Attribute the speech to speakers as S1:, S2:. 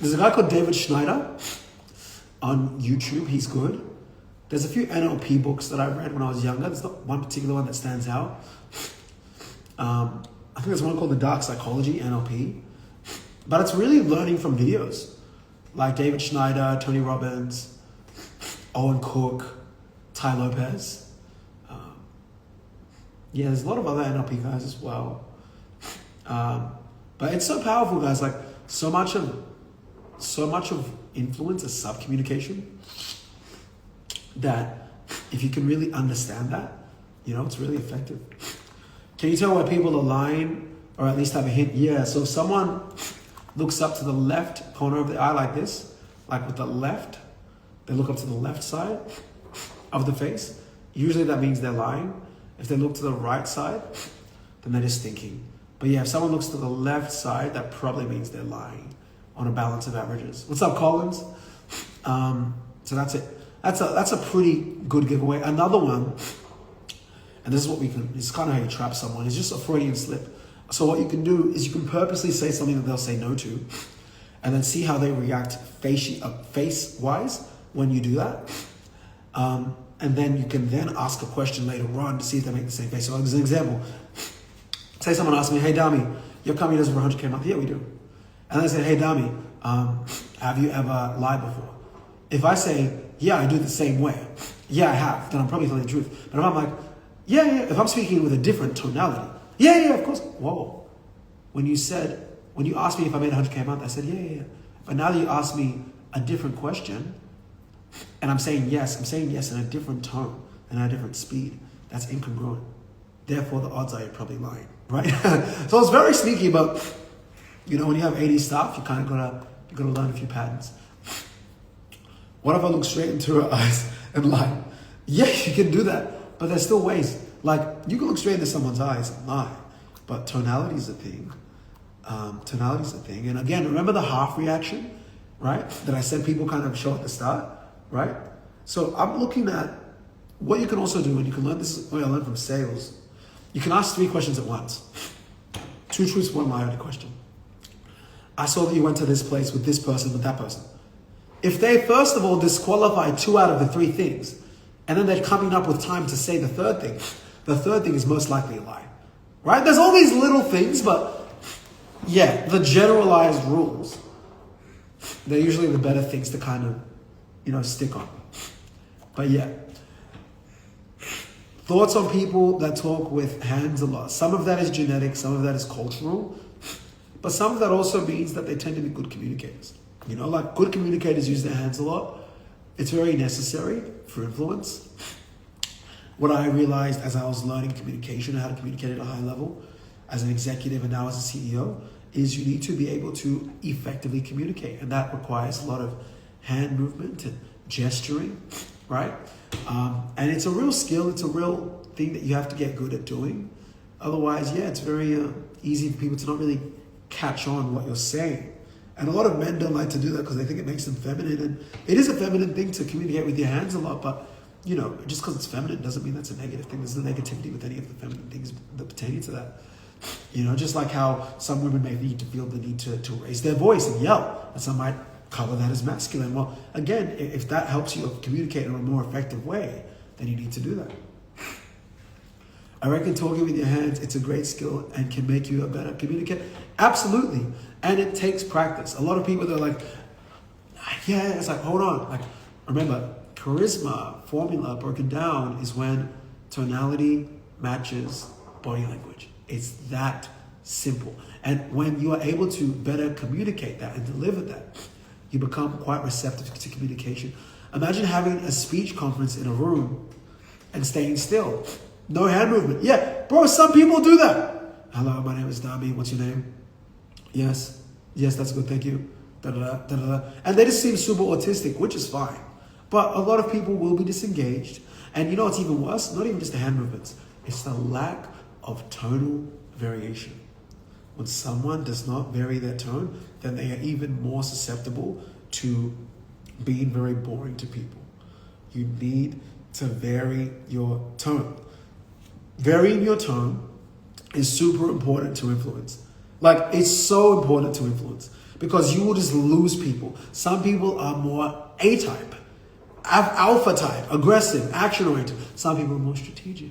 S1: There's a guy called David Schneider on YouTube. He's good. There's a few NLP books that I read when I was younger. There's not one particular one that stands out. I think there's one called The Dark Psychology, NLP. But it's really learning from videos like David Schneider, Tony Robbins, Owen Cook, Ty Lopez. Yeah, there's a lot of other NLP guys as well. But it's so powerful, guys. Like so much of influence is sub-communication that if you can really understand that, it's really effective. Can you tell why people are lying, or at least have a hint? Yeah, so if someone looks up to the left corner of the eye like this, like with the left, they look up to the left side of the face, usually that means they're lying. If they look to the right side, then they're just thinking. But yeah, if someone looks to the left side, that probably means they're lying on a balance of averages. What's up, Collins? So that's it. That's a pretty good giveaway. Another one, and this is kind of how you trap someone, is just a Freudian slip. So what you can do is you can purposely say something that they'll say no to, and then see how they react face-wise when you do that. And then you can then ask a question later on to see if they make the same face. So as an example, say someone asks me, "Hey Dami, your company does over 100K a month?" "Yeah, we do." And then I say, "Hey Dami, have you ever lied before?" If I say, "Yeah, I do it the same way," "Yeah, I have," then I'm probably telling the truth. But if I'm like, yeah, if I'm speaking with a different tonality, yeah, of course. Whoa. When you asked me if I made 100K a month, I said, yeah. But now that you ask me a different question, and I'm saying yes in a different tone and at a different speed, that's incongruent. Therefore, the odds are you're probably lying, right? So it's very sneaky, but when you have 80 staff, you kind of gotta learn a few patterns. What if I look straight into her eyes and lie? Yeah, you can do that, but there's still ways. Like you can look straight into someone's eyes and lie, but tonality is a thing. And again, remember the half reaction, right? That I said people kind of show at the start, right? So I'm looking at what you can also do, and you can learn this is what I learned from sales. You can ask 3 questions at once. 2 truths, 1 lie on the question. I saw that you went to this place with this person, with that person. If they first of all disqualify 2 out of the 3 things, and then they're coming up with time to say the third thing is most likely a lie, right? There's all these little things, but yeah, the generalized rules, they're usually the better things to kind of, stick on. But yeah, thoughts on people that talk with hands a lot. Some of that is genetic, some of that is cultural, but some of that also means that they tend to be good communicators. Like good communicators use their hands a lot. It's very necessary for influence. What I realized as I was learning communication, how to communicate at a high level, as an executive and now as a CEO, is you need to be able to effectively communicate. And that requires a lot of hand movement and gesturing, right? And it's a real skill. It's a real thing that you have to get good at doing. Otherwise, it's very easy for people to not really catch on what you're saying. And a lot of men don't like to do that because they think it makes them feminine. And it is a feminine thing to communicate with your hands a lot, but just because it's feminine doesn't mean that's a negative thing. There's no negativity with any of the feminine things that pertain to that. Just like how some women may feel the need to raise their voice and yell, and some might cover that as masculine. Well, again, if that helps you communicate in a more effective way, then you need to do that. I reckon talking with your hands, it's a great skill and can make you a better communicator. Absolutely. And it takes practice. A lot of people, they're like, yeah, it's like, hold on. Like, remember, charisma formula broken down is when tonality matches body language. It's that simple. And when you are able to better communicate that and deliver that, you become quite receptive to communication. Imagine having a speech conference in a room and staying still. No hand movement. Yeah, bro, some people do that. Hello, my name is Dami. What's your name? Yes, that's good. Thank you. And they just seem super autistic, which is fine. But a lot of people will be disengaged. And you know what's even worse? Not even just the hand movements. It's the lack of tonal variation. When someone does not vary their tone, then they are even more susceptible to being very boring to people. You need to vary your tone. Varying your tone is super important to influence. Like, it's so important to influence. because you will just lose people. Some people are more A-type, alpha type, aggressive, action-oriented. Some people are more strategic.